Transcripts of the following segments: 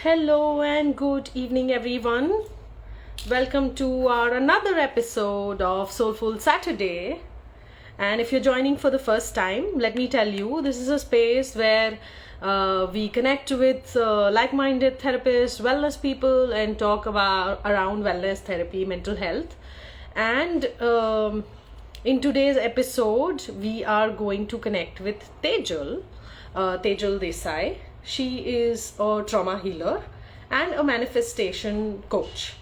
Hello and good evening, everyone. Welcome to our another episode of Soulful Saturday. And if you're joining for the first time, let me tell you this is a space where we connect with like-minded therapists, wellness people, and talk about around wellness, therapy, mental health. And in today's episode, we are going to connect with Tejal Desai. She is a trauma healer and a manifestation coach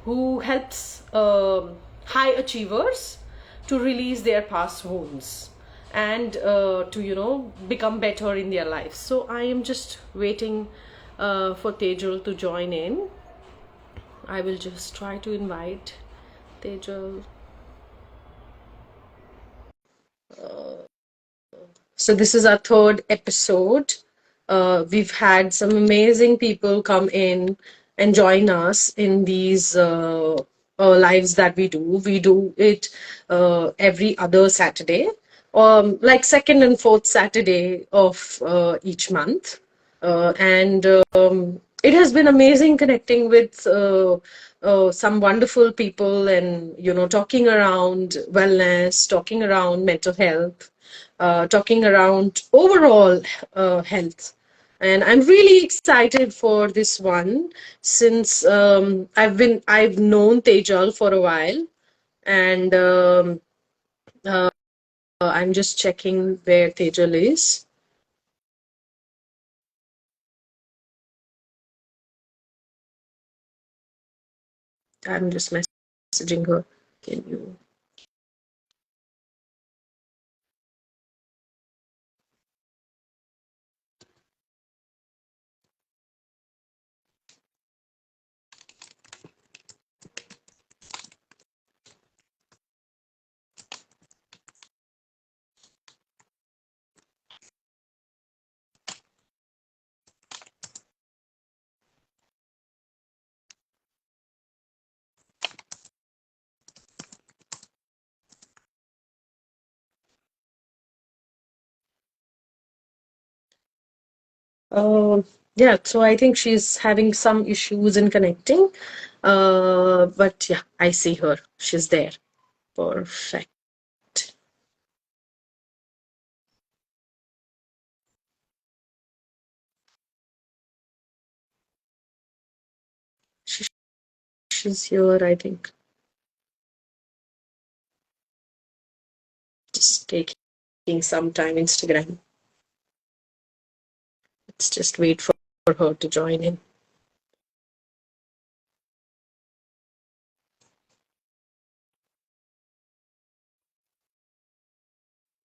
who helps high achievers to release their past wounds and to become better in their lives. So I am just waiting for Tejal to join in. I will just try to invite Tejal. So this is our third episode. We've had some amazing people come in and join us in these lives that we do. We do it every other Saturday, like second and fourth Saturday of each month. And it has been amazing connecting with some wonderful people and, talking around wellness, talking around mental health, talking around overall health. And I'm really excited for this one since I've known Tejal for a while, and I'm just checking where Tejal is. I'm just messaging her. Can you? Yeah, so I think she's having some issues in connecting. But yeah, I see her. She's there. Perfect. She, she's here, I think. Just taking some time, Instagram. Let's just wait for her to join in.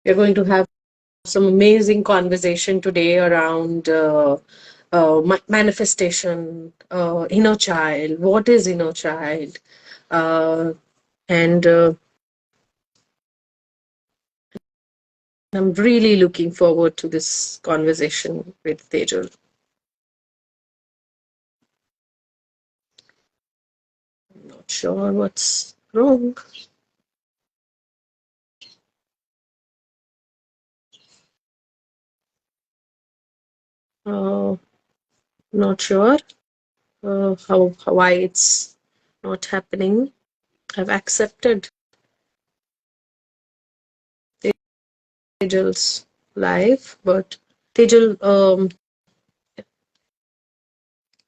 We're going to have some amazing conversation today around manifestation, inner child. What is inner child? And I'm really looking forward to this conversation with Tejal. I'm not sure what's wrong. Not sure why it's not happening. I've accepted Tejal's live, but Tejal,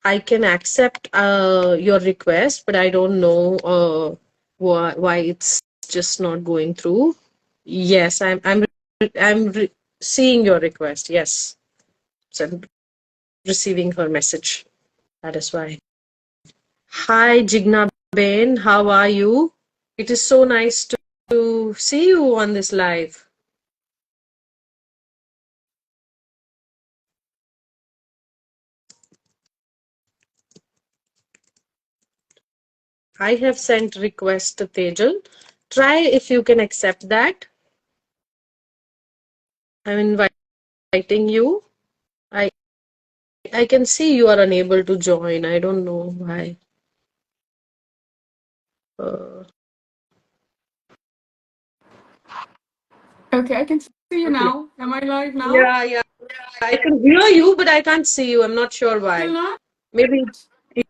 I can accept your request, but I don't know why it's just not going through. Yes, I'm seeing your request. Yes, so I'm receiving her message. That is why. Hi, Jigna Ben. How are you? It is so nice to see you on this live. I have sent request to Tejal. Try if you can accept that. I'm inviting you. I I can see you are unable to join. I don't know why. Uh, Okay, I can see you okay. now. Am I live now? Yeah, yeah. I can hear you, but I can't see you. I'm not sure Still why. not? Maybe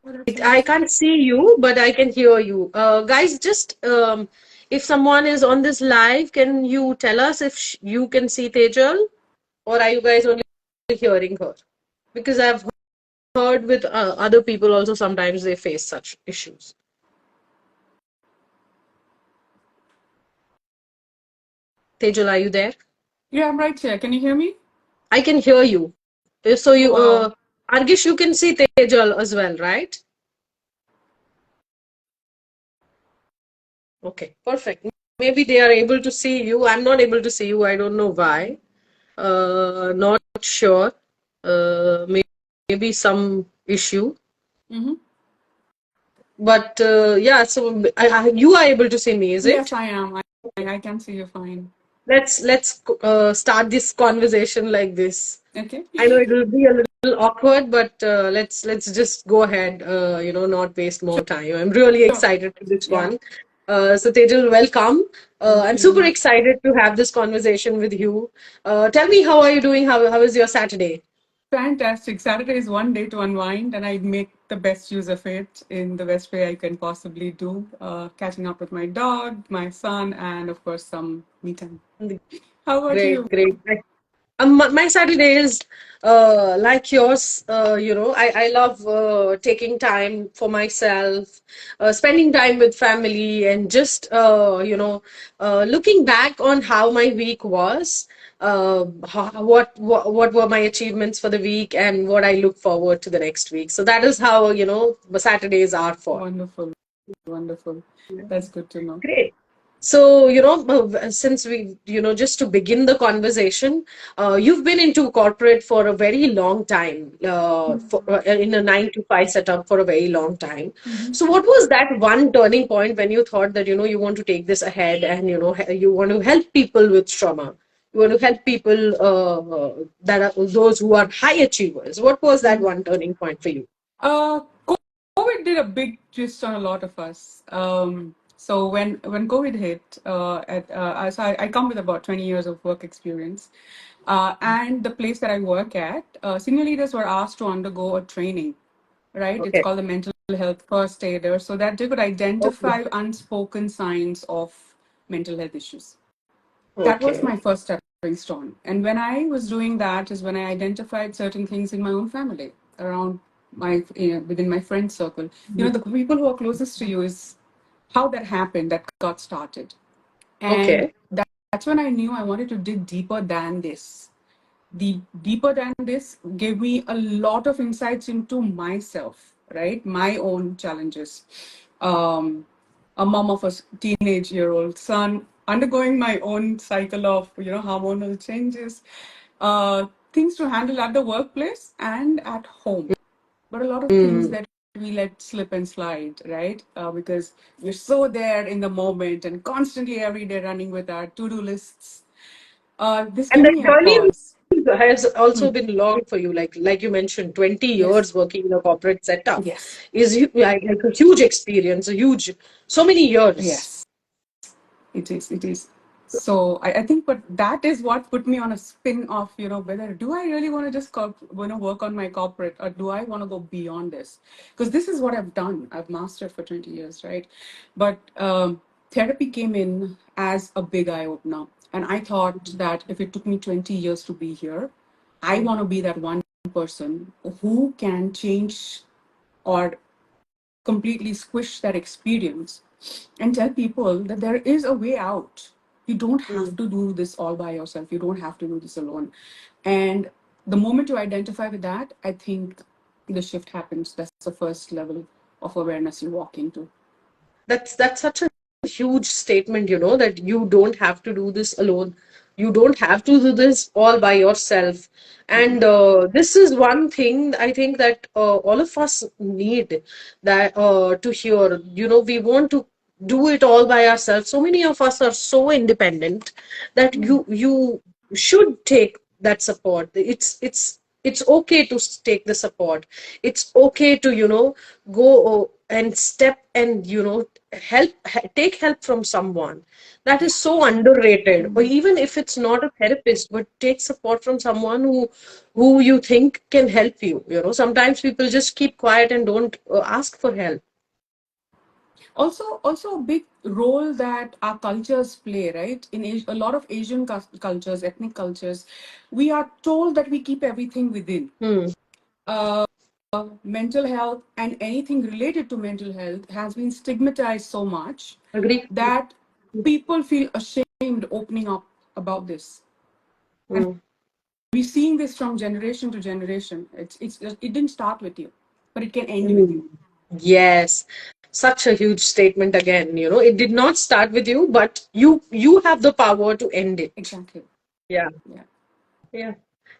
What else I was? can't see you, but I can hear you. Guys, just if someone is on this live, can you tell us if you can see Tejal, or are you guys only hearing her? Because I've heard with other people also sometimes they face such issues. Tejal, are you there? Yeah, I'm right here. Can you hear me? I can hear you. So Oh, you, wow. Argish, you can see Tejal as well, right? Okay, perfect. Maybe they are able to see you. I'm not able to see you. I don't know why. Not sure. Maybe some issue. Mm-hmm. But yeah, so you are able to see me, is Yes, it? I am. I can see you fine. Let's start this conversation like this. Okay. I know it will be a little awkward, but let's just go ahead. Not waste more time. I'm really Sure. excited for this Yeah. one. So Tejal, welcome. Thank I'm super you. excited to have this conversation with you. Tell me, how are you doing? How is your Saturday? Fantastic. Saturday is one day to unwind, and I make the best use of it in the best way I can possibly do. Catching up with my dog, my son, and of course, some me time. How about Great, you? great. My Saturday is like yours. I love taking time for myself, spending time with family, and just looking back on how my week was. What were my achievements for the week, and what I look forward to the next week. So that is how Saturdays are for. Wonderful. Wonderful. That's good to know. Great. So, since just to begin the conversation, you've been into corporate for a very long time, in a 9 to 5 setup for a very long time. Mhm. So, what was that one turning point when you thought that, you want to take this ahead and, you want to help people with trauma? You want to help people that are those who are high achievers. What was that one turning point for you? Uh, COVID did a big twist on a lot of us. So when COVID hit, I come with about 20 years of work experience, and the place that I work at, senior leaders were asked to undergo a training, right? It's Okay. called the mental health first aider, so that they could Okay. identify unspoken signs of mental health issues. That was Okay. my first stepping stone. And when I was doing that is when I identified certain things in my own family, around within my friend circle. The people who are closest to you is how that happened, that got started. And Okay. that's when I knew I wanted to dig deeper than this. The deeper than this gave me a lot of insights into myself, right? My own challenges. Um, a mom of a teenage year old son, undergoing my own cycle of hormonal changes, things to handle at the workplace and at home, but a lot of things Mm. that we let slip and slide, right? Because we're so there in the moment and constantly every day running with our to-do lists. This And gave the me a journey pause. has also been long for you, like you mentioned, 20 Yes. years working in a corporate setup Yes. is like a huge experience, a huge, so many years. Yes. It is. It is. So I think, but that is what put me on a spin of, whether do I really want to just work on my corporate, or do I want to go beyond this? Because this is what I've done. I've mastered for 20 years, right? But therapy came in as a big eye opener, and I thought that if it took me 20 years to be here, I want to be that one person who can change or completely squish that experience and tell people that there is a way out. You don't have Mm. to do this all by yourself. You don't have to do this alone. And the moment you identify with that, I think the shift happens. That's the first level of awareness you walk into. That's such a huge statement, that you don't have to do this alone. You don't have to do this all by yourself. Mhm. And this is one thing I think that all of us need that to hear. We want to do it all by ourselves. So many of us are so independent that you should take that support. It's okay to take the support. It's okay to go. and step and take help from someone, that is Yeah. so underrated. Or Mm. even if it's not a therapist, but take support from someone who you think can help you. Sometimes people just keep quiet and don't ask for help. Also a big role that our cultures play, right? In a lot of Asian cultures, ethnic cultures, we are told that we keep everything within. Hmm. Uh, Mental health and anything related to mental health has been stigmatized so much Agree. that people feel ashamed opening up about this. And Hmm. we're seeing this from generation to generation. It didn't start with you, but it can end with Hmm. you. Yes, such a huge statement again. It did not start with you, but you have the power to end it. Exactly. Yeah. Yeah. Yeah.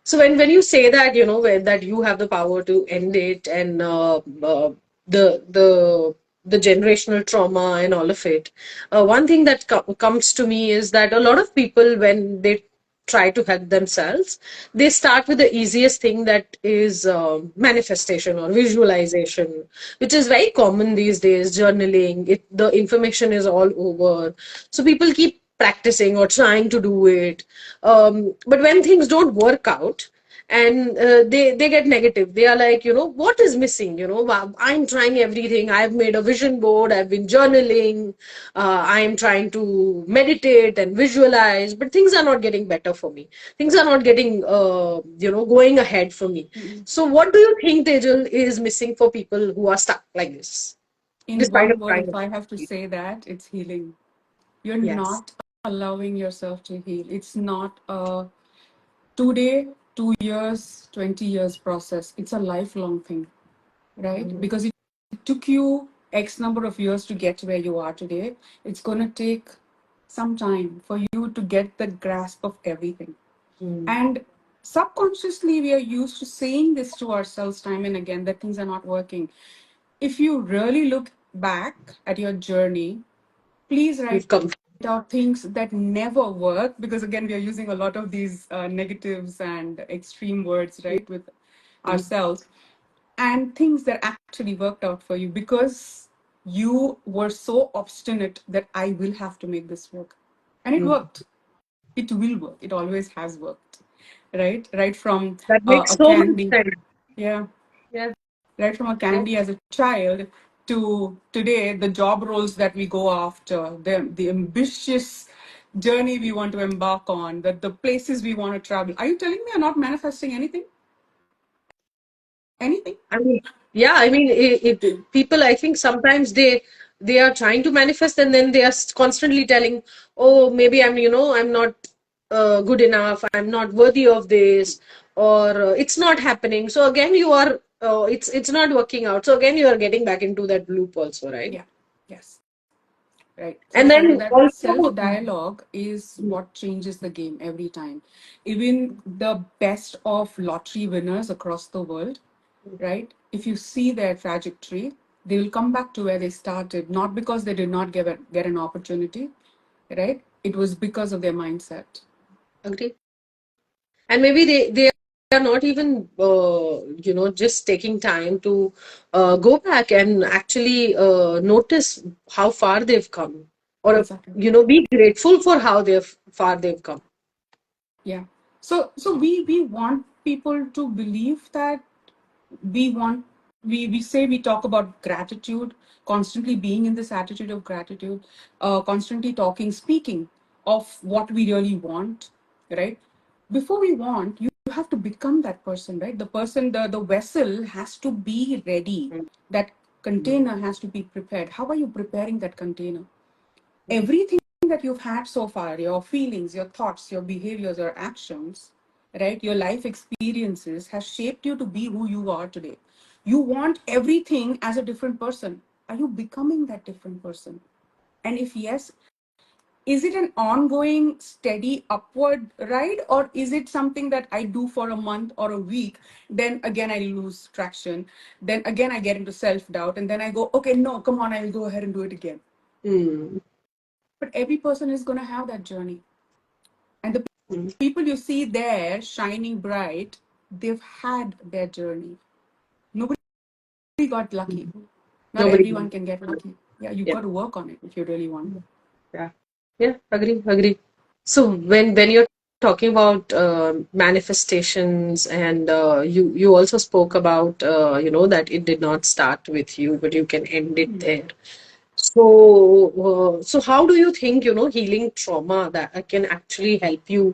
So when you say that, that you have the power to end it, and the the the generational trauma and all of it, one thing that comes to me is that a lot of people, when they try to help themselves, they start with the easiest thing, that is manifestation or visualization, which is very common these days. Journaling, the information is all over, so people keep practicing or trying to do it. But when things don't work out, and they get negative, they are like, what is missing? I'm trying everything. I've made a vision board, I've been journaling, I'm trying to meditate and visualize, but things are not getting better for me. Things are not getting going ahead for me. Mm. So what do you think, Tejal, is missing for people who are stuck like this, In despite of one word, trying? if I have to say that, it's healing. You're Yes. not allowing yourself to heal. It's not a 2 day, 2 years, 20 years process. It's a lifelong thing, right? Mm, Because it took you X number of years to get to where you are today. It's going to take some time for you to get the grasp of everything. mm, And subconsciously, we are used to saying this to ourselves time and again that things are not working. If you really look back at your journey, please write you've come. out things that never work, because again we are using a lot of these negatives and extreme words, right, with Mm, ourselves, and things that actually worked out for you because you were so obstinate that I will have to make this work, and it mm. worked. It will work. It always has worked, right from That makes a so much candy. sense. Yeah. Yeah. Right from a Yeah. candy as a child to today, the job roles that we go after, the ambitious journey we want to embark on, the places we want to travel. Are you telling me you're not manifesting anything? Anything? I mean, yeah, I mean, people, I think sometimes they are trying to manifest, and then they are constantly telling, oh, maybe I'm not good enough, I'm not worthy of this, or it's not happening. So again, it's not working out. So again, you are getting back into that loop also, right? Yeah. Yes. Right. And So then that self also, dialogue is what changes the game every time. Even the best of lottery winners across the world, right? If you see their trajectory, they will come back to where they started, not because they did not get an opportunity, right? It was because of their mindset. agree. And maybe they are not even just taking time to go back and actually notice how far they've come, or Exactly. be grateful for how they've far they've come. Yeah. So we want people to believe that we want we say we talk about gratitude, constantly being in this attitude of gratitude, constantly talking, speaking of what we really want, right? Before we want, you have to become that person, right? The person, the vessel has to be ready. That Mm. container has to be prepared. How are you preparing that container? Everything that you've had so far, your feelings, your thoughts, your behaviors, your actions, right, your life experiences has shaped you to be who you are today. You want everything as a different person. Are you becoming that different person? And if yes, is it an ongoing steady upward ride, or is it something that I do for a month or a week, then again I lose traction, then again I get into self doubt, and then I go, okay, no, come on, I'll go ahead and do it again. Mm. But every person is going to have that journey. And the Mm. people you see there shining bright, they've had their journey. Nobody got lucky. Not Nobody. everyone can get lucky. Yeah, you Yeah. got to work on it if you really want. Yeah. Yeah. Agree. So when you're talking about manifestations, and you also spoke about that it did not start with you, but you can end it Mm. there. So so how do you think healing trauma that can actually help you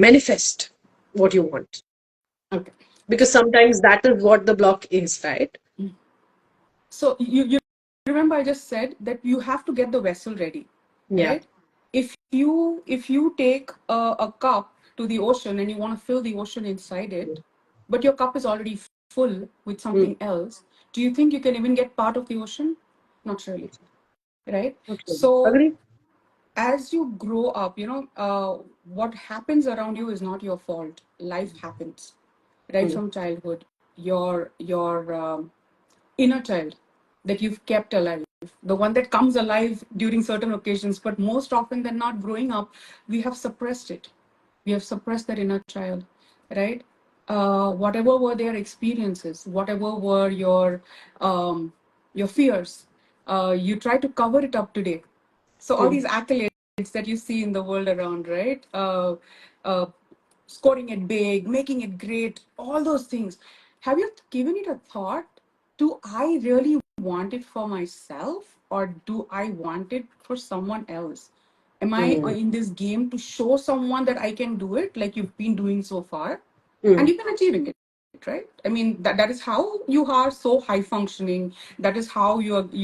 manifest what you want? Okay. Because sometimes that is what the block is, right? So you remember I just said that you have to get the vessel ready, Yeah. right? If you take a cup to the ocean and you want to fill the ocean inside it, but your cup is already full with Mm. something else, do you think you can even get part of the ocean? Not really, right? Okay. So Agree. as you grow up, what happens around you is not your fault. Life happens right Mm. from childhood. Your inner child that you've kept alive, the one that comes alive during certain occasions, but most often than not, growing up, we have suppressed it. We have suppressed that inner child, right? Whatever were their experiences, whatever were your fears, you try to cover it up today. So all Mm. these accolades that you see in the world around, right? Uh, Scoring it big, making it great, all those things. Have you given it a thought? Do I really want it for myself, or do I want it for someone else? Am I Mm. in this game to show someone that I can do it like you've been doing so far? And Mm. you've been achieving it, right? I mean, that is how you are so high functioning. That is how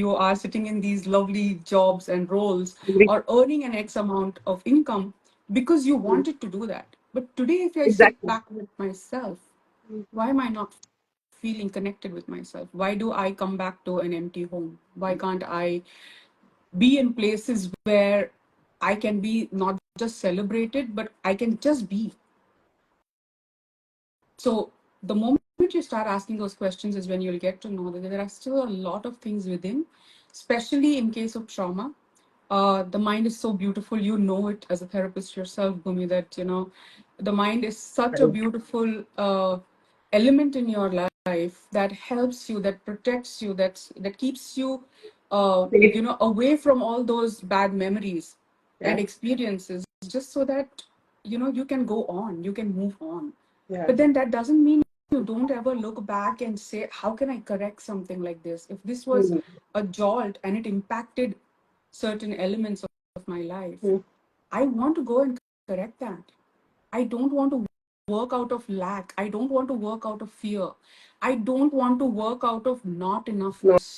you are sitting in these lovely jobs and roles, Agree. or earning an X amount of income because you Mm. wanted to do that. But today, if I sit Exactly. back with myself, Mm. why am I not feeling connected with myself? Why do I come back to an empty home? Why can't I be in places where I can be not just celebrated, but I can just be? So the moment you start asking those questions is when you'll get to know that there are still a lot of things within, especially in case of trauma. The mind is so beautiful. You know it as a therapist yourself, Bhumi, that the mind is such a Right. beautiful element in your life that helps you, that protects you, that keeps you Safe. away from all those bad memories and Yeah. experiences, just so that you can go on, you can move on. Yeah. But then that doesn't mean you don't ever look back and say, how can I correct something like this? If this was Mm. a jolt and it impacted certain elements of my life, Mm. I want to go and correct that. I don't want to work out of lack. I don't want to work out of fear. I don't want to work out of not Not enoughness.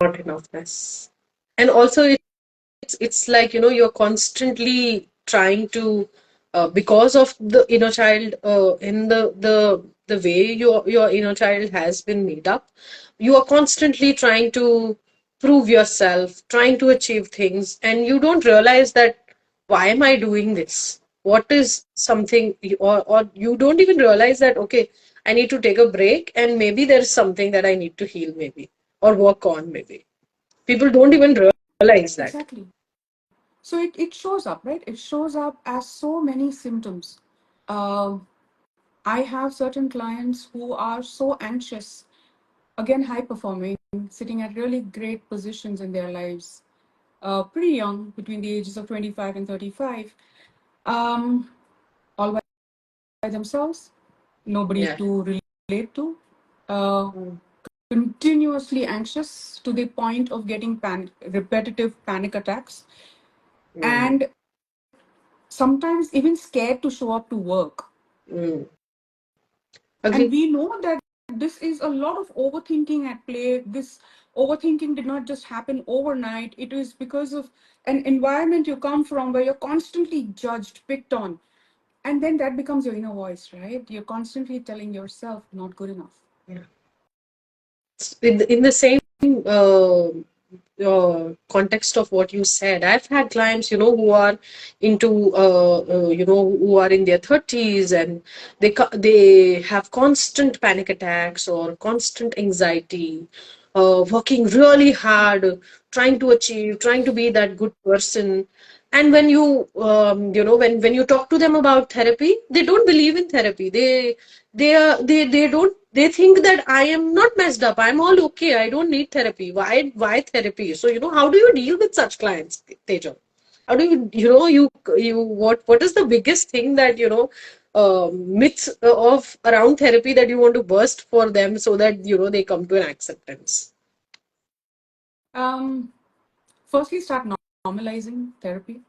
not enoughness. And also it's like you're constantly trying to because of the inner child, in the way your inner child has been made up, you are constantly trying to prove yourself, trying to achieve things, and you don't realize that why am I doing this, what is something, or you don't even realize that okay, I need to take a break, and maybe there's something that I need to heal, maybe, or work on, maybe. People don't even realize that. Exactly. So it shows up, right? It shows up as so many symptoms. Uh, I have certain clients who are so anxious, again, high performing, sitting at really great positions in their lives, pretty young, between the ages of 25 and 35, um, all by themselves, nobody Yeah. to relate to, uh, Mm. continuously anxious to the point of getting repetitive panic attacks, Mm. and sometimes even scared to show up to work. Mm. And Agree. we know that this is a lot of overthinking at play. This overthinking did not just happen overnight. It is because of an environment you come from where you're constantly judged, picked on. And then that becomes your inner voice, right? You're constantly telling yourself, not good enough. Yeah. In the same context of what you said, I've had clients, who are into, who are in their 30s, and they have constant panic attacks or constant anxiety, working really hard, trying to achieve, trying to be that good person. And when when you talk to them about therapy, they don't believe in therapy. They don't they think that I am not messed up. I'm all okay. I don't need therapy. Why therapy? So, how do you deal with such clients, Teja? How do what is the biggest thing that, myths of around therapy that you want to burst for them so that, they come to an acceptance? Um, Firstly, start normalizing therapy.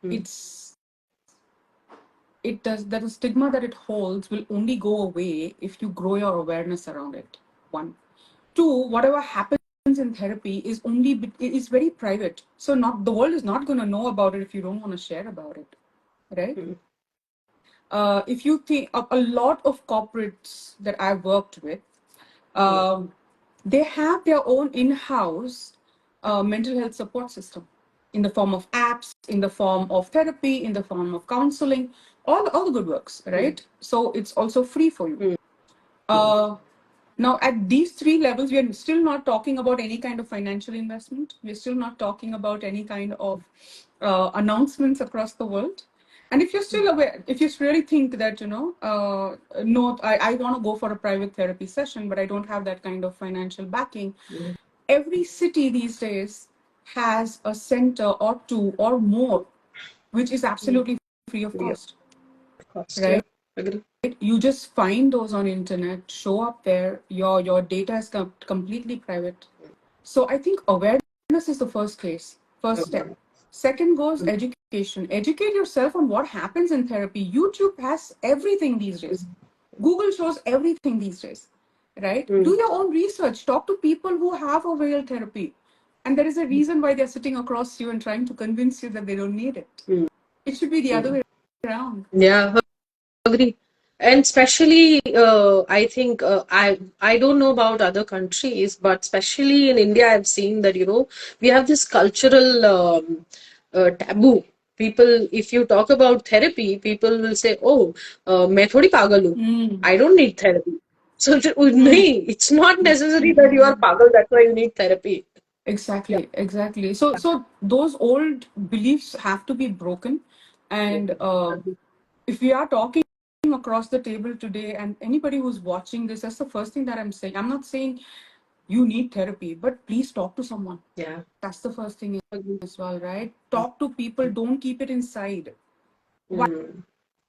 Mm, It's it does that the stigma that it holds will only go away if you grow your awareness around it. One, two, whatever happens in therapy is very private. So not the world is not going to know about it if you don't want to share about it, right? mm, If you think a lot of corporates that I've worked with, mm, um, they have their own in-house mental health support system in the form of apps, in the form of therapy, in the form of counseling, all the good works, mm, right? So it's also free for you. mm, mm, Uh, Now, at these three levels, we are still not talking about any kind of financial investment. We're still not talking about any kind of announcements across the world. And if you're still aware, if you really think that, no, I want to go for a private therapy session, but I don't have that kind of financial backing, mm, every city these days has a center or two or more, which is mm. absolutely free of Free of cost, cost. Yeah, right? agree. You just find those on internet, show up there, your data is completely private. So I think awareness is the first step. Okay. Second goes education. Educate yourself on what happens in therapy. YouTube has everything these days. Google shows everything these days, right? Do Mm, your own research. Talk to people who have availed therapy. And there is a reason why they're sitting across you and trying to convince you that they don't need it. mm, It should be the other mm. way around. Yeah, agree. And especially, I think I don't know about other countries, but especially in India, I've seen that we have this cultural taboo. People, if you talk about therapy, people will say, "Oh, मैं थोड़ी पागल हूँ. Mm. I don't need therapy." So, Mm. नहीं, it's not necessary that you are pagal. That's why you need therapy. Yeah. Exactly, exactly. So those old beliefs have to be broken, and Agree. if we are talking across the table today, and anybody who's watching this, that's the first thing that I'm saying. I'm not saying you need therapy, but please talk to someone. Yeah. That's the first thing Agree. as well, right? Talk to people. Don't keep it inside. Mm.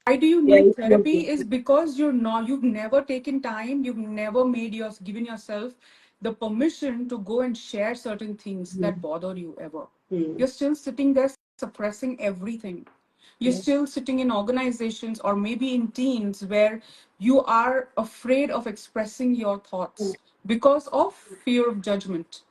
Why do you Yeah, need it's not therapy good. is because you've never taken time, you've never given yourself the permission to go and share certain things Mm, that bother you ever. mm, You're still sitting there suppressing everything. You're yeah. still sitting in organizations or maybe in teams where you are afraid of expressing your Mm, thoughts because of fear of judgment,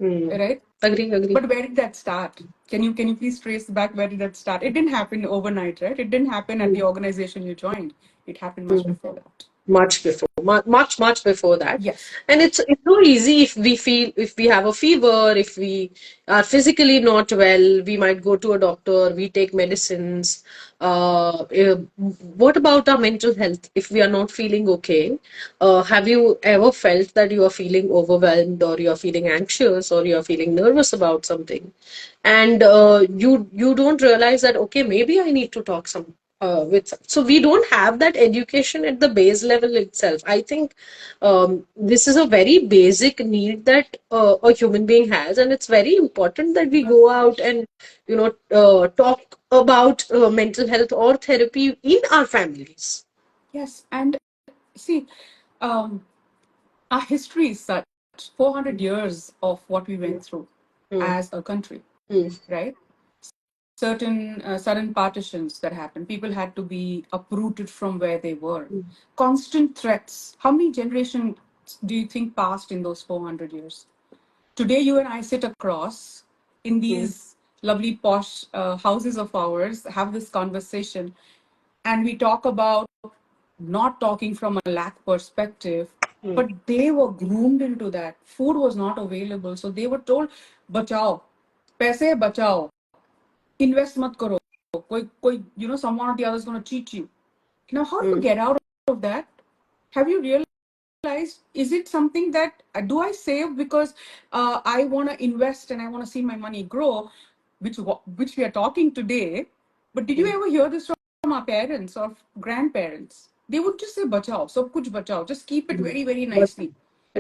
mm. right? Agree, agree. But where did that start? Can you please trace back where did that start? It didn't happen overnight, right? It didn't happen at the Mm, organization you joined. It happened much mm. before that. Much before, much before that. Yes. And it's so easy. If we have a fever, if we are physically not well, we might go to a doctor, we take medicines. What about our mental health? If we are not feeling okay, have you ever felt that you are feeling overwhelmed, or you are feeling anxious, or you are feeling nervous about something, and you don't realize that, okay, maybe I need to talk so we don't have that education at the base level itself. I think this is a very basic need that a human being has, and it's very important that we go out and talk about mental health or therapy in our families. Yes. And see, um, our history is such 400 years of what we went through Mm, as a country, mm, right? Certain sudden partitions that happened. People had to be uprooted from where they were. mm, Constant threats. How many generations do you think passed in those 400 years? Today, you and I sit across in mm, these lovely posh houses of ours, have this conversation, and we talk about not talking from a lack perspective, mm, but they were groomed into that. Food was not available, so they were told, "Bachao, paise bachao, invest mat karo. Someone or the other is going to cheat you." Now, how do you mm, get out of that? Have you realized, is it something that do I save because I want to invest and I want to see my money grow, which we are talking today? But did you mm. ever hear this from our parents or grandparents? they would just say bachao, sab kuch bachao, just keep it very, very But, nicely.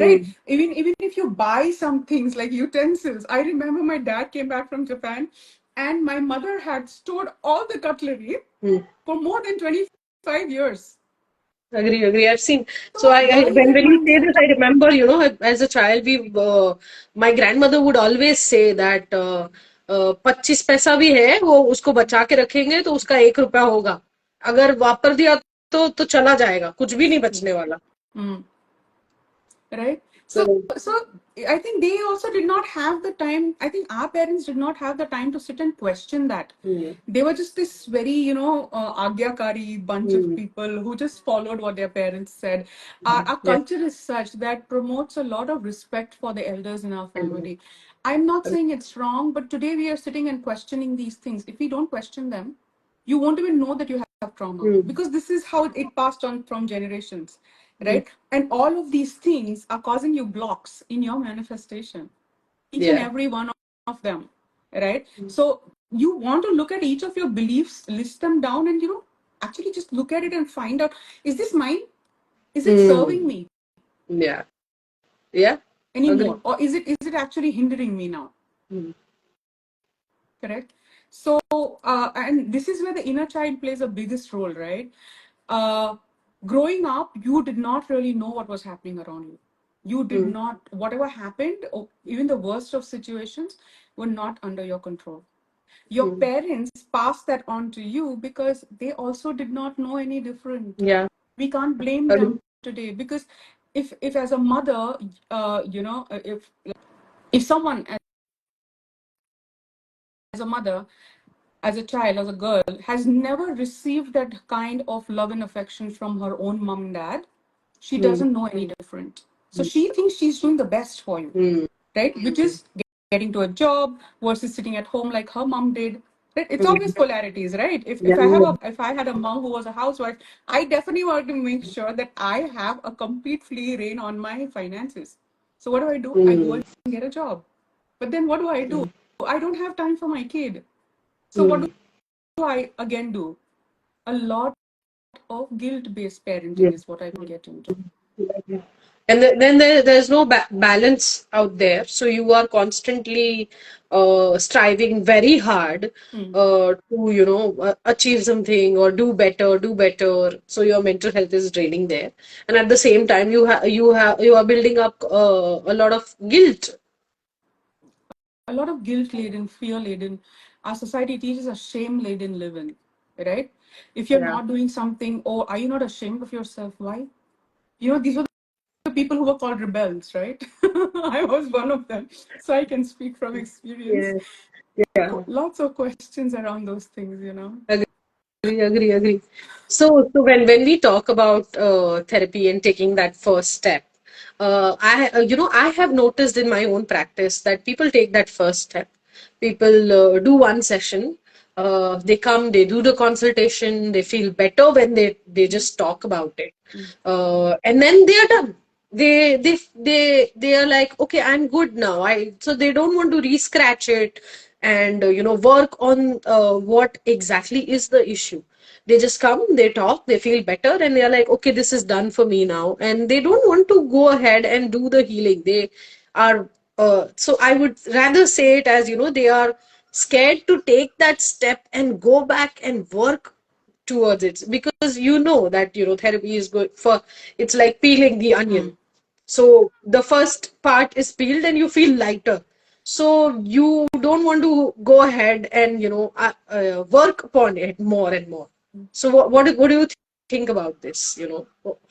Right? mm, Even if you buy some things like utensils. I remember my dad came back from Japan and my mother had stored all the cutlery mm. for more than 25 years. Agree. I've seen. So So there is when that you say this, mindset. I remember, as a child, my grandmother would always say that 25 पैसा भी है वो उसको बचा के रखेंगे तो उसका 1 रुपया होगा. अगर वापर दिया तो चला जाएगा, कुछ भी नहीं बचने वाला. Mm. Right? So So, so I think they also did not have the time. I think our parents did not have the time to sit and question that. mm, They were just this very, agyakari bunch of mm, people who just followed what their parents said. Our yeah, culture is such that promotes a lot of respect for the elders in our mm, family. I'm not saying it's wrong, but today we are sitting and questioning these things. If we don't question them, you won't even know that you have trauma, mm, because this is how it passed on from generations, mm, right? And all of these things are causing you blocks in your manifestation, each and yeah, every one of them, right? So you want to look at each of your beliefs, list them down, and actually just look at it and find out, is this mine? Is it serving mm, me yeah, yeah, agree. anymore, or is it actually hindering me now? Mm, Correct. So and this is where the inner child plays the biggest role, right? uh, Growing up, you did not really know what was happening around you. You did mm, not, whatever happened, or even the worst of situations, were not under your control. Your mm, parents passed that on to you because they also did not know any different. yeah, We can't blame agree. them today, because if as a mother, if someone as a mother, as a child, as a girl, has never received that kind of love and affection from her own mom and dad, she Mm, doesn't know any different. So she thinks she's doing the best for you, mm, right? Which is getting to a job versus sitting at home like her mom did. Right? It's always mm, polarities, right? If yeah, I have a if I had a mom who was a housewife, I definitely wanted to make sure that I have a complete free reign on my finances. So what do? I go mm, and get a job. But then what do? I don't have time for my kid. So what mm, do I again do? A lot of guilt-based yeah. parenting is what I will get into. Yeah. And then there's no balance out there. So you are constantly striving very hard Hmm. to, achieve something or do better, do better. So your mental health is draining there. And at the same time, you are building up a lot of guilt. A lot of guilt-laden, fear-laden. Our society teaches us shame-laden living, right? If you're Yeah. not doing something, oh, are you not ashamed of yourself? Why? These were the people who were called rebels, right? I was one of them, so I can speak from experience. Yeah. Yeah. Lots of questions around those things. Agree. So when we talk about therapy and taking that first step, I have noticed in my own practice that people take that first step. People do one session, they come, they do the consultation, they feel better when they just talk about it, and then they are done. They are like, okay, I'm good now. So they don't want to re-scratch it and work on what exactly is the issue. They just come, they talk, they feel better, and they are like, okay, this is done for me now, and they don't want to go ahead and do the healing. They are so I would rather say it as, they are scared to take that step and go back and work towards it, because that therapy is good for, it's like peeling the onion. Mm. So the first part is peeled and you feel lighter. So you don't want to go ahead and work upon it more and more. So what do you think about this?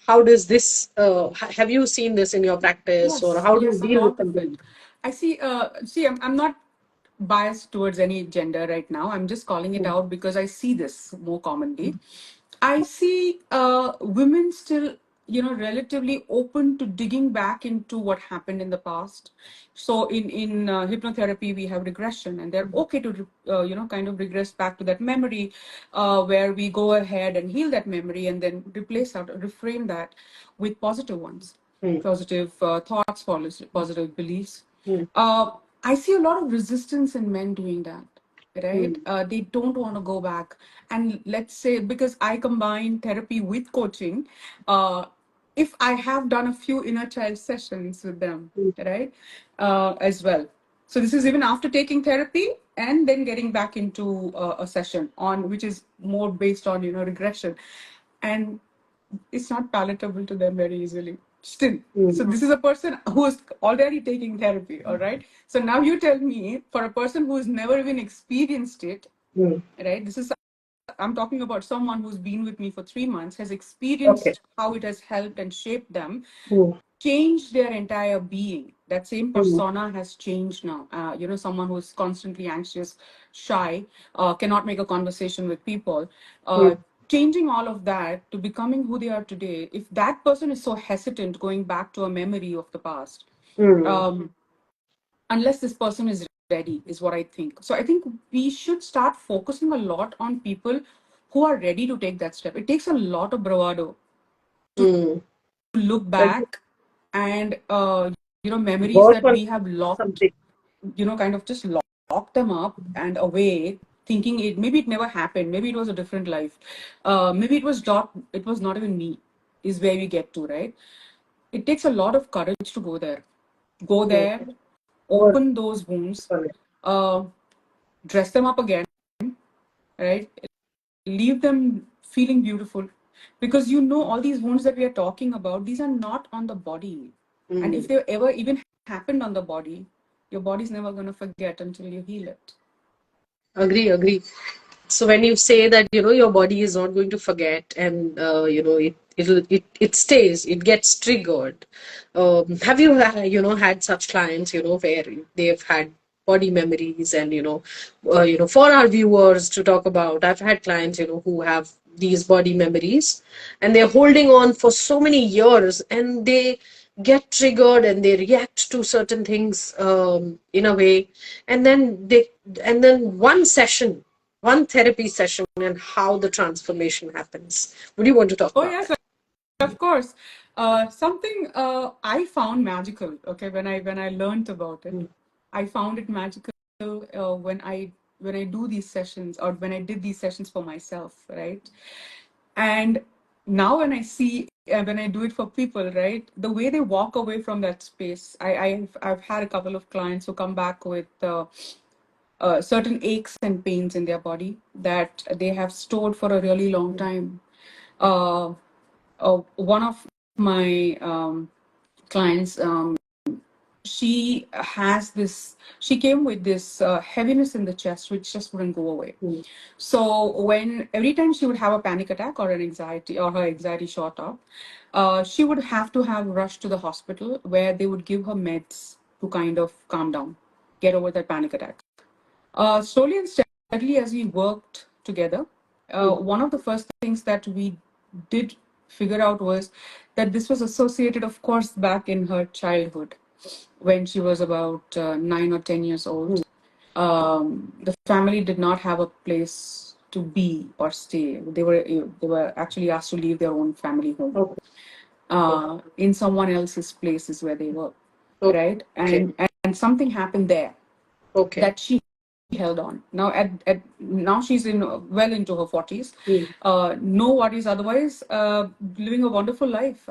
How does this have you seen this in your practice, or Yes, how do you yes, a deal with lot of something? it. I see. I'm not biased towards any gender right now. I'm just calling it out because I see this more commonly. I see women still, relatively open to digging back into what happened in the past. So in hypnotherapy, we have regression, and they're okay to kind of regress back to that memory, where we go ahead and heal that memory and then reframe that with positive ones, Mm, positive thoughts, positive beliefs. mm, Uh, I see a lot of resistance in men doing that, right? They don't want to go back. And let's say, because I combine therapy with coaching, if I have done a few inner child sessions with them, right, as well. So this is even after taking therapy and then getting back into a session on which is more based on, regression. And it's not palatable to them very easily still. So this is a person who is already taking therapy, all right? So now you tell me, for a person who has never even experienced it, right? This is, I'm talking about someone who's been with me for 3 months, has Okay. experienced how it has helped and shaped them, Mm. changed their entire being. That same Mm. persona has changed now. Someone who's constantly anxious, shy, cannot make a conversation with people. Mm. Changing all of that to becoming who they are today. If that person is so hesitant going back to a memory of the past, Mm. um, unless this person is ready, is what I think. So I think we should start focusing a lot on people who are ready to take that step. It takes a lot of bravado Mm. look Agree. back and memories Work that on we have locked, something. kind of just lock them up and away, thinking it maybe it never happened, maybe it was a different life, maybe it was not even me, is where we get to, right? It takes a lot of courage to go Mm. there, Work open those wounds, on it. uh, dress them up again, right? Leave them feeling beautiful, because all these wounds that we are talking about, these are not on the body. And if Mm. they ever even happened on the body, your body's never going to forget until you heal it. Agree, agree. So when you say that, your body is not going to forget, and it stays, it gets triggered. Have you had such clients, where they've had body memories, and for our viewers to talk about, I've had clients, who have these body memories, and they're holding on for so many years, and they get triggered and they react to certain things in a way, and then one therapy session, and how the transformation happens. Would you want to talk Oh, about yes, that? of course. Something I found magical, okay, when I learned about it. I found it magical when I do these sessions, or when I did these sessions for myself, right? And now when I do it for people, right, the way they walk away from that space, I've had a couple of clients who come back with certain aches and pains in their body that they have stored for a really long time. Uh, One of my clients, she came with this heaviness in the chest, which just wouldn't go away. Mm. So every time she would have a panic attack or an anxiety, or her anxiety shot up, she would have to have rushed to the hospital, where they would give her meds to kind of calm down, get over that panic attack. Slowly and steadily, as we worked together, Mm. one of the first things that we did figure out was that this was associated, of course, back in her childhood, when she was about 9 or 10 years old. Mm. The family did not have a place to be or stay. They were actually asked to leave their own family home. Okay. In someone else's place is where they were, right? Okay. And something happened there Okay. that she held on. Now she's well into her 40s. Mm. No worries otherwise. Living a wonderful life,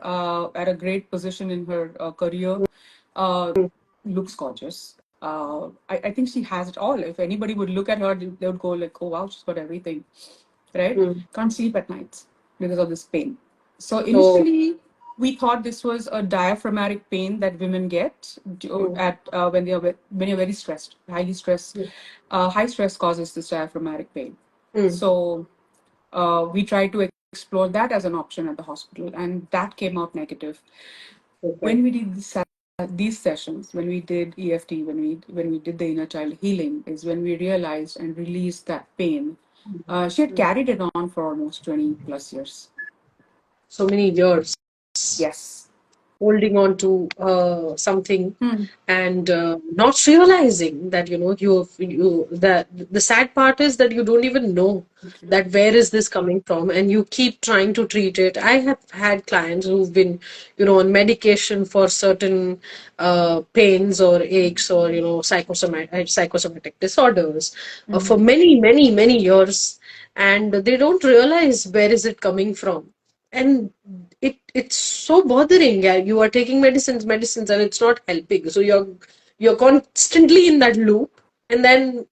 at a great position in her career. Uh, Looks gorgeous. I think she has it all. If anybody would look at her, they would go like, "Oh wow, she's got everything." Right? Mm. Can't sleep at nights because of this pain. So Oh. initially, we thought this was a diaphragmatic pain that women get Mm. at when you're very stressed, highly stressed. Mm. High stress causes this diaphragmatic pain. Mm. So we tried to explore that as an option at the hospital, and that came out negative. Okay. When we did these sessions, when we did EFT, when we did the inner child healing, is when we realized and released that pain. She had carried it on for almost 20 plus years. So many years. Yes. holding on to something, Hmm. and not realizing that the sad part is that you don't even know Okay. that where is this coming from, and you keep trying to treat it. I have had clients who've been on medication for certain pains or aches, or psychosomatic disorders for Hmm. many many many years, and they don't realize where is it coming from. And it's so bothering. Yeah, you are taking medicines and it's not helping, so you're constantly in that loop. And then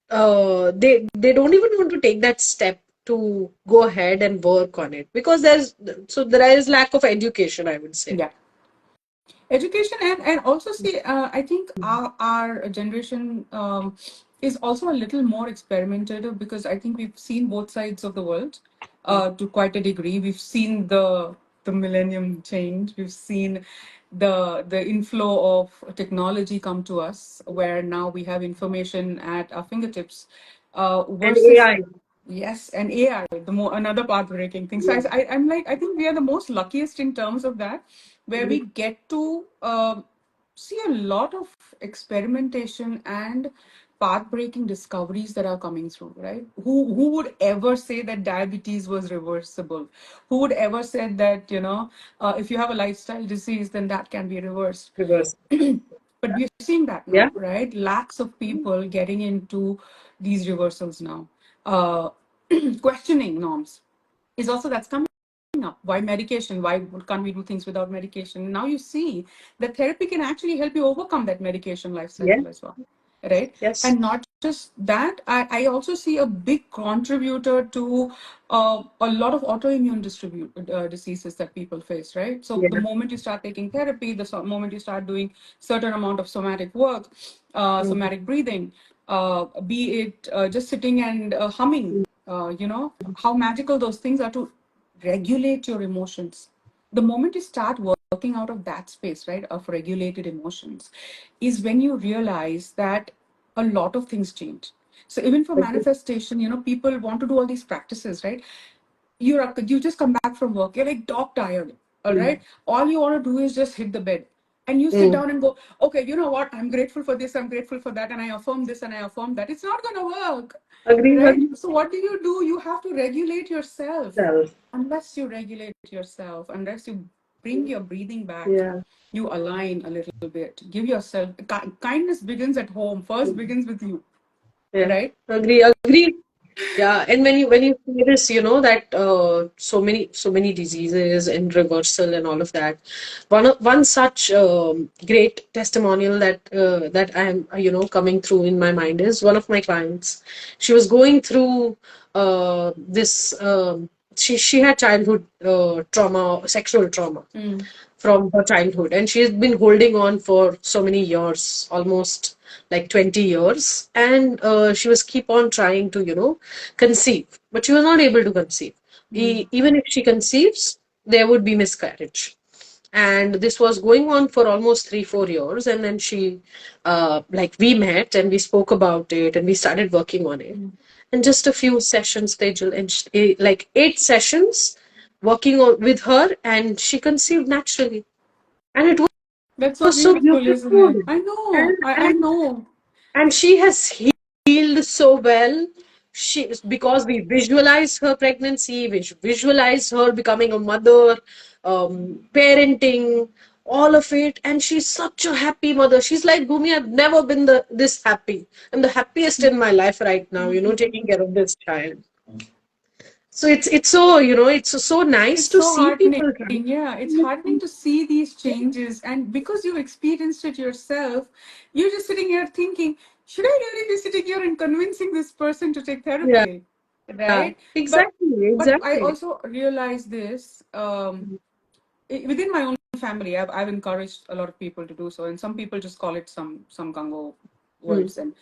they don't even want to take that step to go ahead and work on it, because there is lack of education, I would say. Yeah. Education, and also see, I think our generation is also a little more experimentative, because I think we've seen both sides of the world to quite a degree. We've seen the millennium change. We've seen the inflow of technology come to us, where now we have information at our fingertips, And versus. AI. Yes, and AI, the more another path-breaking thing. So Yeah. I'm like, I think we are the most luckiest in terms of that, where we Mhm. get to see a lot of experimentation and path-breaking discoveries that are coming through, right? Who would ever say that diabetes was reversible? Who would ever said that, if you have a lifestyle disease, then that can be reversed? Reverse. But we're seeing that Yeah. now, right? Lakhs of people getting into these reversals now. Uh, Questioning norms is also that's coming up. Why medication? Why can't we do things without medication? Now you see that therapy can actually help you overcome that medication life Yeah. cycle as well, right? Yes. And not just that, I also see a big contributor to a lot of autoimmune diseases that people face, right? So the Yeah. moment you start taking therapy, moment you start doing certain amount of somatic work, Mhm. somatic breathing, be it just sitting and humming, how magical those things are to regulate your emotions. The moment you start working out of that space, right, of regulated emotions, is when you realize that a lot of things change. So even for Okay. manifestation, people want to do all these practices, right? You just come back from work, you're like dog tired, all Mm. right? All you want to do is just hit the bed, and you sit Mm. down and go, okay, you know what? I'm grateful for this, I'm grateful for that, and I affirm this and I affirm that. It's not going to work, Agree. right? Agree. So what do? You have to regulate yourself. Self. Unless you regulate yourself, unless you bring your breathing back, Yeah. you align a little bit, give yourself kindness begins at home, first Mm. begins with you, Yeah. right? Agree. Agree. Yeah, and when you say this, that so many diseases and reversal and all of that. One such great testimonial that I'm coming through in my mind is one of my clients. She was going through this. She had childhood trauma, sexual trauma Mm. from her childhood, and she's been holding on for so many years, almost like 20 years. And she was keep on trying to conceive, but she was not able to conceive. Mm. Even if she conceives, there would be miscarriage. And this was going on for almost 3-4 years. And then like we met and we spoke about it and we started working on it. Mm. And just a few sessions, Tejal, and like 8 sessions working with her, and she conceived naturally. And it That's so was so beautiful, isn't beautiful. it? I know, And I know. she has healed so well. She, because we visualize her pregnancy, we visualize her becoming a mother, parenting, all of it, and she's such a happy mother. She's like, Bhumi, I've never been this happy. I'm the happiest in my life right now, taking care of this child. So it's so it's so nice It's to so see heartening. people trying. Yeah, it's heartening to see these changes. And because you experienced it yourself, you're just sitting here thinking, should I really be sitting here and convincing this person to take Yeah, therapy? Right? But exactly, but I exactly. also realized this within my own family. I've encouraged a lot of people to do so, and some people just call it some gungo Mm, words, and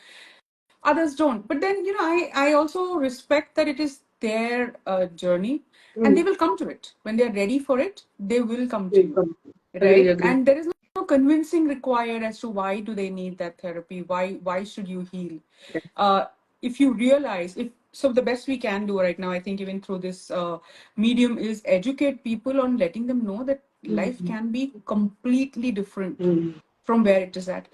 others don't. But then, I also respect that it is their journey, and they mm, will come to it when they're ready for it. They will come to you, welcome. Agree, right? agree. And there is no convincing required as to why do they need that therapy, why should you heal. Yeah. uh, if you realize, if so, the best we can do right now, I think, even through this medium, is educate people on letting them know that life can be completely different from where it is at.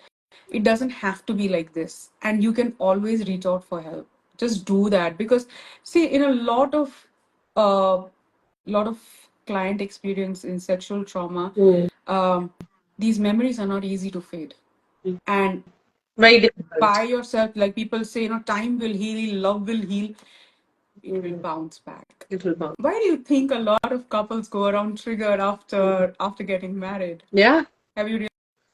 It doesn't have to be like this, and you can always reach out for help. Just do that, because see, in a lot of client experience in sexual trauma, Mm. um, these memories are not easy to fade. And Very by difficult. yourself, like people say, time will heal, love will heal, it will bounce back. It will bounce. Why do you think a lot of couples go around triggered after getting married? Yeah. Have you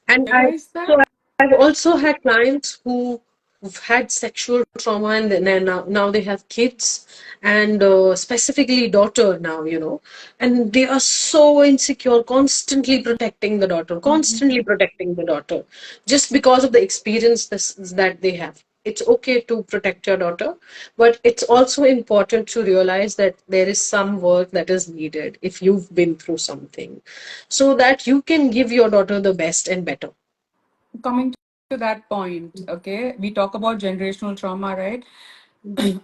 And realized that? I've also had clients who've had sexual trauma, and then now they have kids, and specifically daughter now, and they are so insecure, constantly protecting the daughter, constantly protecting the daughter, just because of the experience that they have. It's okay to protect your daughter, but it's also important to realize that there is some work that is needed if you've been through something, so that you can give your daughter the best and better. Coming to that point, okay, we talk about generational trauma, right?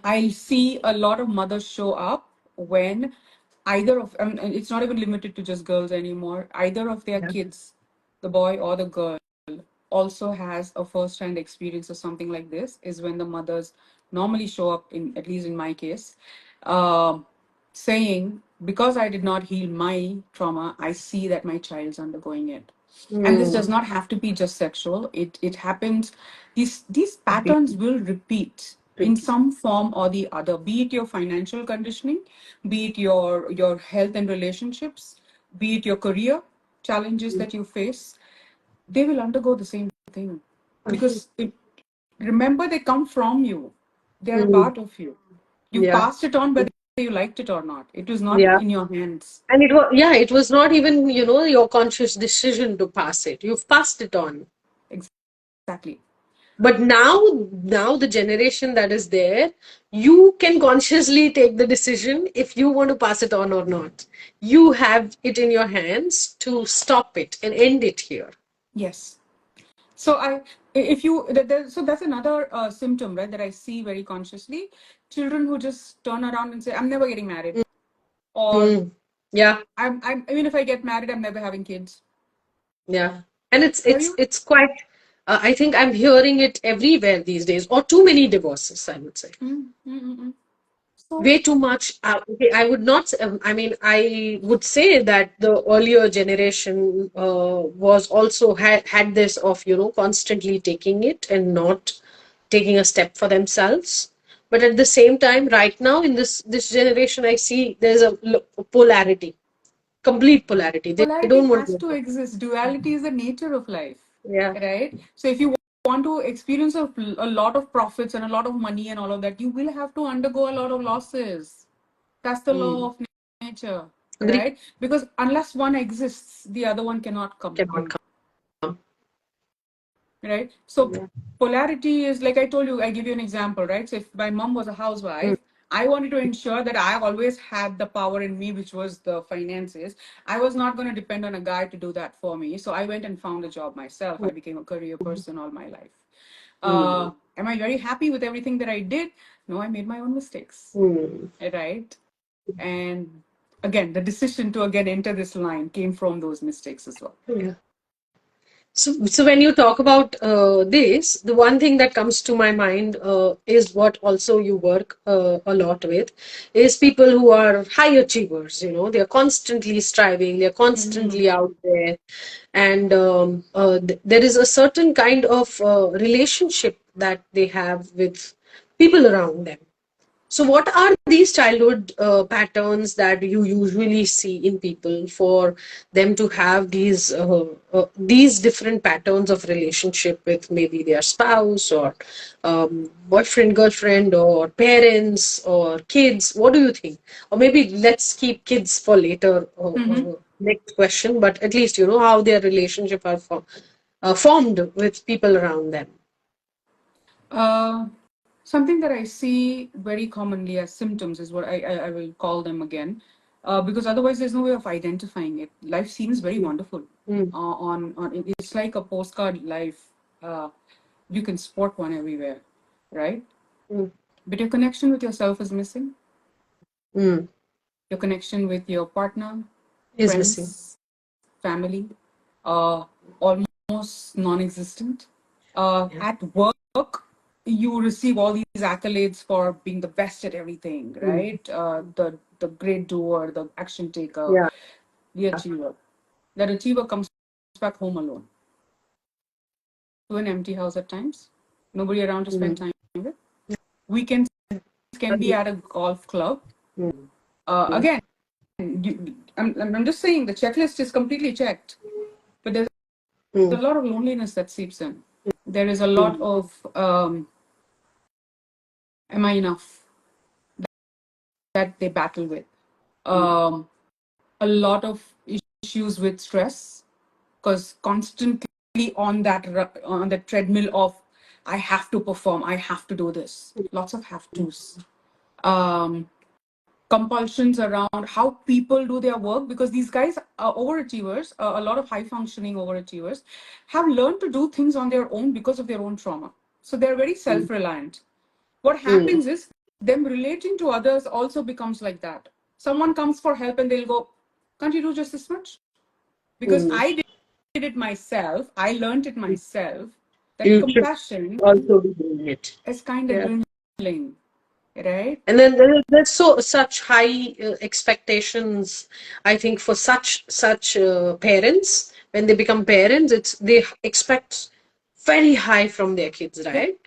I see a lot of mothers show up when either of, and it's not even limited to just girls anymore, either of their Yeah. kids, the boy or the girl, also has a first-hand experience of something like this, is when the mothers normally show up, in at least in my case, um, saying, because I did not heal my trauma, I see that my child's undergoing it. And this Mm. does not have to be just sexual. It happens, these patterns will repeat in Repeat. some form or the other, be it your financial conditioning, be it your health and relationships, be it your career challenges that you face. They will undergo the same thing, Agree. because remember, they come from you, they're a Mm. part of you. You Yeah. passed it on whether you liked it or not. It was not Yeah. in your hands. And it was not even, your conscious decision to pass it. You've passed it on. Exactly. But now the generation that is there, you can consciously take the decision if you want to pass it on or not. You have it in your hands to stop it and end it here. Yes. So if you, so that's another symptom, right, that I see very consciously. Children who just turn around and say, "I'm never getting married," or Mm. Yeah. even if I get married, I'm never having kids." Yeah. And it's Have it's you? it's quite I think I'm hearing it everywhere these days, or too many divorces, I would say. Mm, mm, mm, mm. So, Way too much. Okay, I would not. I mean, I would say that the earlier generation was also had this of constantly taking it and not taking a step for themselves. But at the same time, right now in this generation, I see there's a polarity, complete polarity. They polarity don't want has to. to exist. Duality is the nature of life, Yeah. right? So if you want to experience a lot of profits and a lot of money and all of that, you will have to undergo a lot of losses. That's the law Mm. of nature, Agree. right? Because unless one exists, the other one cannot come. Cannot come. Right? So Yeah. polarity is, like I told you, I give you an example, right? So if my mom was a Mm. housewife, I wanted to ensure that I always had the power in me, which was the finances. I was not going to depend on a guy to do that for me. So I went and found a job myself. I became a career person all my life. Mm. Am I very happy with everything that I did? No, I made my own mistakes, Mm. right? And again, the decision to again enter this line came from those mistakes as well. Yeah. So when you talk about this, the one thing that comes to my mind is what also you work a lot with, is people who are high achievers. They're constantly striving, they're Mm-hmm. constantly out there, and there is a certain kind of relationship that they have with people around them. So, what are these childhood patterns that you usually see in people for them to have these different patterns of relationship with maybe their spouse, or boyfriend, girlfriend, or parents, or kids? What do you think? Or maybe let's keep kids for later. Mm-hmm. Next question, but at least how their relationship are formed with people around them. Uh, Something that I see very commonly as symptoms is what I will call them again, because otherwise there's no way of identifying it. Life seems very wonderful. Mm, It's like a postcard life. Uh, you can spot one everywhere, right? mm, But your connection with yourself is missing. mm. Your connection with your partner, Is missing. friends, family, almost non-existent. Yeah. At work, you receive all these accolades for being the best at everything, Mm. right? The great doer, the action taker, Yeah. the achiever. That achiever comes back home alone to an empty house at times, nobody around to spend Mm. time with. Weekends can be Agree. at a golf club. Mm. Again, I'm just saying the checklist is completely checked, but there's a Mm. lot of loneliness that seeps in. There is a lot Mm. of am I enough that they battle with. Mm. Um, a lot of issues with stress because constantly on that treadmill of I have to perform, I have to do this. Lots of have tos. Um, compulsions around how people do their work because these guys are overachievers, a lot of high functioning overachievers have learned to do things on their own because of their own trauma. So they're very Mm. self reliant. What Mm. happens is them relating to others also becomes like that. Someone comes for help and they'll go, can't you do just this much? Because Mm. I did it myself, I learned it myself. That You should compassion also be doing it. is kind of Yeah. dwindling, right? And then there's such high expectations, I think, for such parents. When they become parents, they expect very high from their kids, Yeah. right?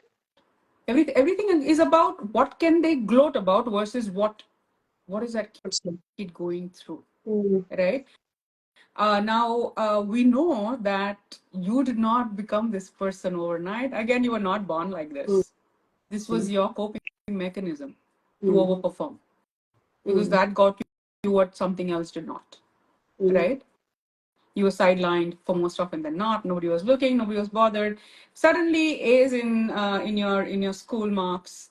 Everything is about what can they gloat about versus what is that Absolutely. kid going through, Mm. right? Now we know that you did not become this person overnight. Again, you were not born like Mm. this. This was your coping mechanism to Mm. overperform because Mm. that got you what something else did not, Mm. right? You were sidelined for most often than not. Nobody was looking. Nobody was bothered. Suddenly, A's in your school marks.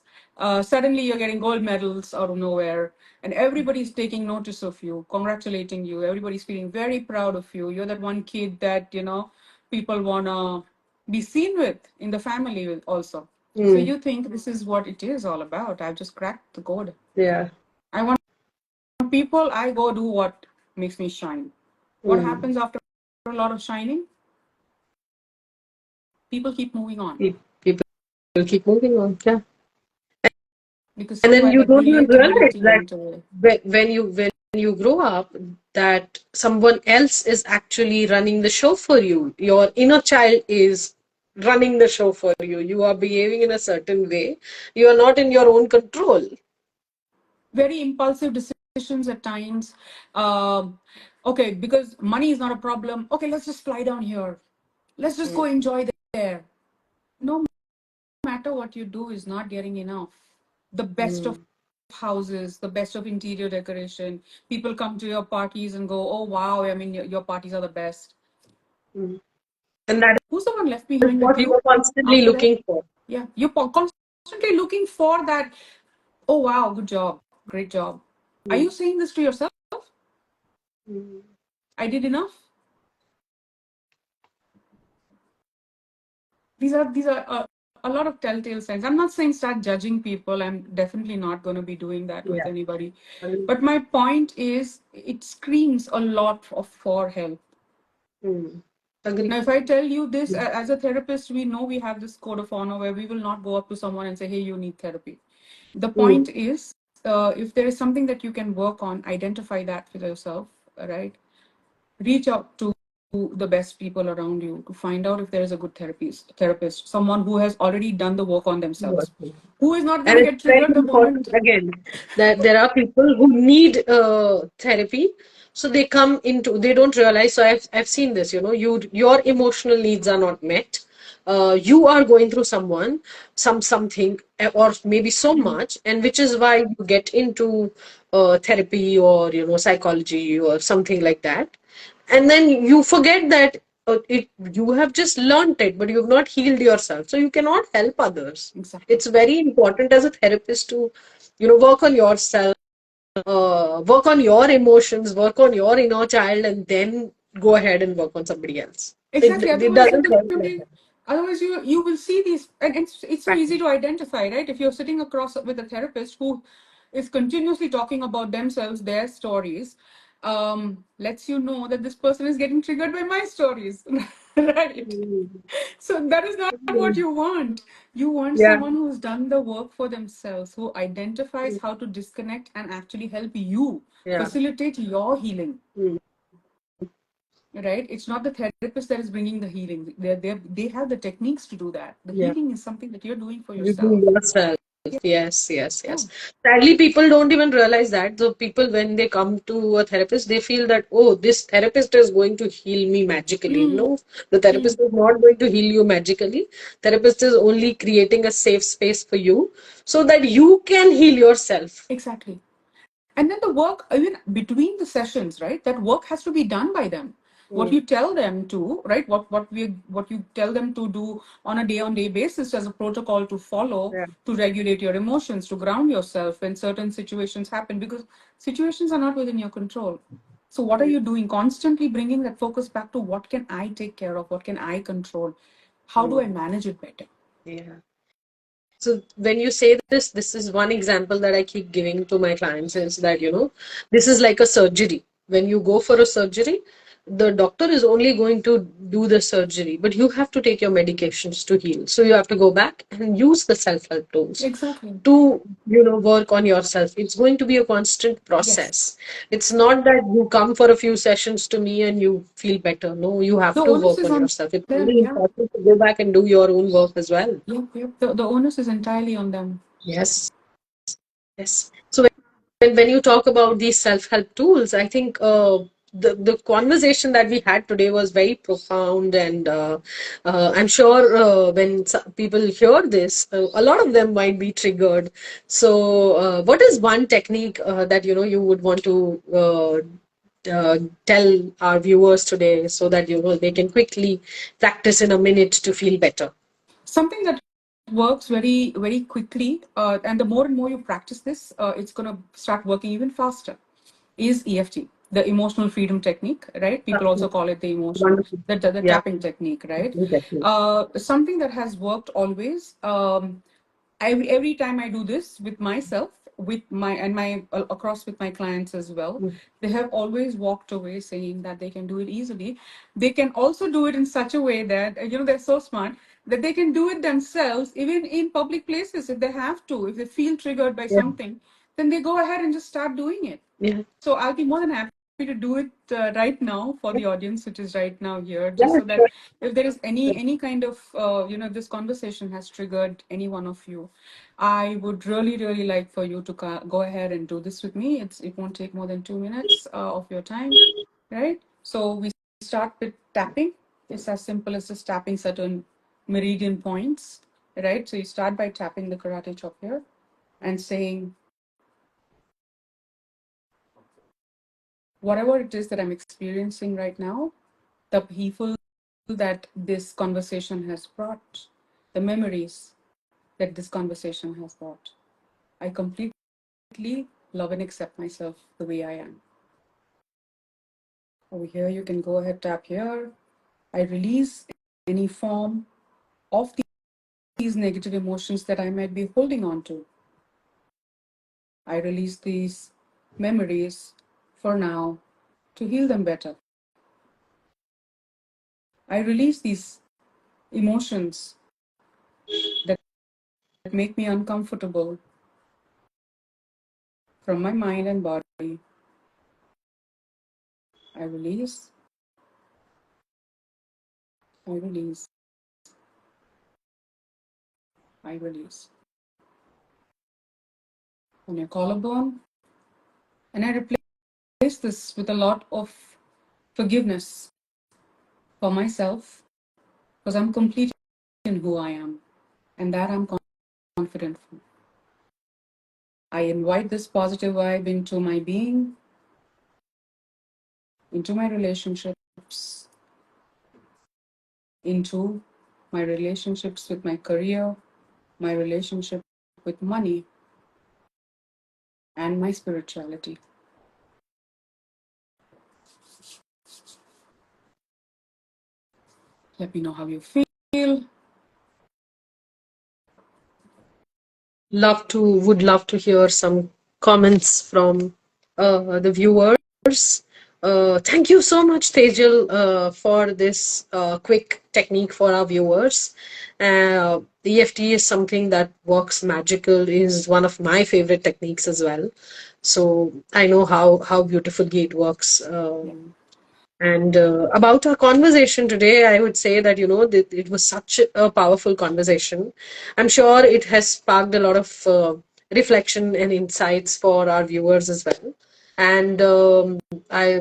Suddenly, you're getting gold medals out of nowhere, and everybody's taking notice of you, congratulating you. Everybody's feeling very proud of you. You're that one kid that people wanna be seen with in the family also. So Mm. you think this is what it is all about. I've just cracked the code. Yeah. I want people. I go do what makes me shine. What Mm. happens after a lot of shining? People keep moving on People keep moving on. Yeah. because And then somewhere you that don't even realize relatability that went away. when you grow up, that someone else is actually running the show for you. Your inner child is running the show for you. You are behaving in a certain way. You are not in your own control. Very impulsive decisions at times. Okay, because money is not a problem. Okay, let's just fly down here. Let's just go Mm. enjoy there. No matter what you do is not getting enough. The best of Mm. houses, the best of interior decoration. People come to your parties and go, oh wow, I mean, your parties are the best. Mm. And that Who's the one left is behind with what you you are constantly after that? looking for. Yeah, you're constantly looking for that. Oh, wow, good job. Great job. Are Mm. you saying this to yourself? Mm. I did enough. These are a lot of telltale signs. I'm not saying start judging people. I'm definitely not going to be doing that with Yeah. anybody. I mean, But my point is, it screams a lot for help. mm. Agree. Now, if I tell you this as a therapist, we know we have this code of honor where we will not go up to someone and say, hey, you need therapy. The Mm. point is, if there is something that you can work on, identify that for yourself, right? Reach out to the best people around you to find out if there is a good therapist, someone who has already done the work on themselves, Working. who is not going And to it's get very triggered the important moment. again that there are people who need therapy, so they don't realize. So I've seen this. Your emotional needs are not met. You are going through something, or maybe so much, and which is why you get into therapy, or psychology or something like that, and then you forget that you have just learned it, but you have not healed yourself, so you cannot help others. Exactly. It's very important as a therapist to work on yourself, work on your emotions, work on your inner child, and then go ahead and work on somebody else. Exactly. It Otherwise, doesn't work like that. you will see these, and it's so easy Practice. to identify, right? If you're sitting across with a therapist who is continuously talking about themselves, their stories, lets you know that this person is getting triggered by my stories. Right? Mm. So that is not what you want. You want Yeah. someone who's done the work for themselves, who identifies how to disconnect and actually help you Yeah. facilitate your healing. Mm. Right? It's not the therapist that is bringing the healing. They have the techniques to do that. The Yeah. healing is something that you're doing for You do yourself. yourself. Yes, yes, Yeah. yes. Sadly, people don't even realize that. The people, when they come to a therapist, they feel that, oh, this therapist is going to heal me magically. Mm, No, the mm, therapist is not going to heal you magically. Therapist is only creating a safe space for you so that you can heal yourself. exactly. And then the work, even between the sessions, right? That work has to be done by them. What Mm. you tell them to, right? What you tell them to do on a day-on-day basis as a protocol to follow Yeah. to regulate your emotions, to ground yourself when certain situations happen, because situations are not within your control. So what are Mm. you doing? Constantly bringing that focus back to what can I take care of? What can I control? How do I Mm. manage it better? Yeah. So when you say this is one example that I keep giving to my clients is that, this is like a surgery. When you go for a surgery, the doctor is only going to do the surgery, but you have to take your medications to heal. So you have to go back and use the self-help tools Exactly. to, work on yourself. It's going to be a constant Yes. process. It's not that you come for a few sessions to me and you feel better. No, you The have to onus work is on on yourself. It's them. really Yeah. important to go back and do your own work as well. Yep. Yep. The onus is entirely on them. Yes. Yes. So when you talk about these self-help tools, I think the conversation that we had today was very profound, and I'm sure when people hear this, a lot of them might be triggered. So, what is one technique that you would want to tell our viewers today so that they can quickly practice in a minute to feel better? Something that works very, very quickly, and the more and more you practice this, it's going to start working even faster, is EFT, the emotional freedom technique, right? People also call it the emotion, Wonderful. the Yeah. tapping technique, right? Exactly. Something that has worked always. Every time I do this with myself, with my and my across with my clients as well, they have always walked away saying that they can do it easily. They can also do it in such a way that they're so smart that they can do it themselves, even in public places if they have to. If they feel triggered by Yeah. something, then they go ahead and just start doing it. Yeah. So I'll be more than happy to do it right now for the audience, which is right now here, Yeah. just so that Sure. if there is any kind of this conversation has triggered any one of you, I would really like for you to go ahead and do this with me. It won't take more than 2 minutes of your time, right? So we start with tapping. It's as simple as just tapping certain meridian points, right? So you start by tapping the karate chop here and saying, whatever it is that I'm experiencing right now, the people that this conversation has brought, the memories that this conversation has brought, I completely love and accept myself the way I am. Over here, you can go ahead, tap here. I release any form of these negative emotions that I might be holding on to. I release these memories for now to heal them better. I release these emotions that make me uncomfortable from my mind and body. I release, I release, I release. On your collarbone. And I replace this with a lot of forgiveness for myself because I'm complete in who I am and that I'm confident for. I invite this positive vibe into my being, into my relationships, into my relationships with my career, my relationship with money, and my spirituality. Let me know how you feel. Would love to hear some comments from the viewers. Thank you so much, Tejal, for this quick technique for our viewers. EFT is something that works magical, is one of my favorite techniques as well. So I know how beautifully it works. Yeah. And about our conversation today, I would say that, it was such a powerful conversation. I'm sure it has sparked a lot of reflection and insights for our viewers as well. And I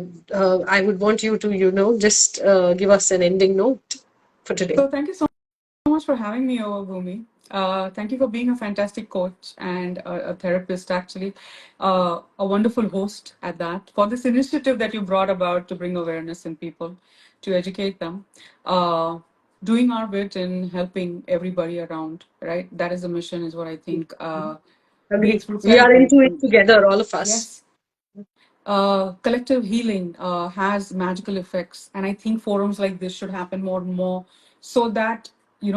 would want you to, just give us an ending note for today. So thank you so much for having me over, Bhumi. Thank you for being a fantastic coach and a therapist, actually, a wonderful host at that, for this initiative that you brought about to bring awareness in people, to educate them, uh, doing our bit in helping everybody around, right? That is the mission, is what I think. Be it Agree. through We are therapy. into it together, all of us. Yes, collective healing has magical effects, and I think forums like this should happen more and more, so that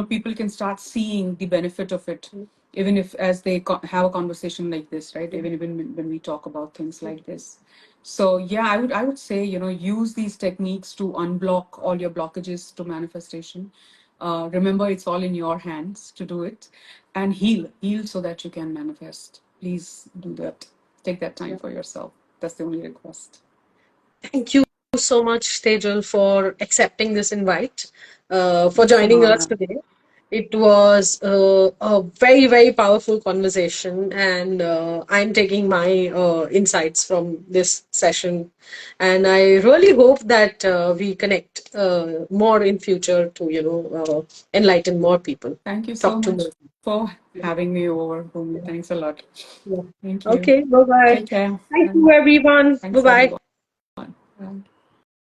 people can start seeing the benefit of it, even if as they have a conversation like this, right? Even when we talk about things like this. So yeah, I would say, use these techniques to unblock all your blockages to manifestation. Remember, it's all in your hands to do it, and heal so that you can manifest. Please do that. Take that time for yourself. That's the only request. Thank you so much, Tejal, for accepting this invite, for It's an joining us honor. today. It was a very, very powerful conversation, and I'm taking my insights from this session. And I really hope that we connect more in future to, enlighten more people, Thank you so talk to much more for people. having me over, Bhumi. Thanks a lot. Yeah. Thank you. Okay, bye bye. Take care. Thank Bye. you, everyone. Bye Thanks, bye. everyone. Bye.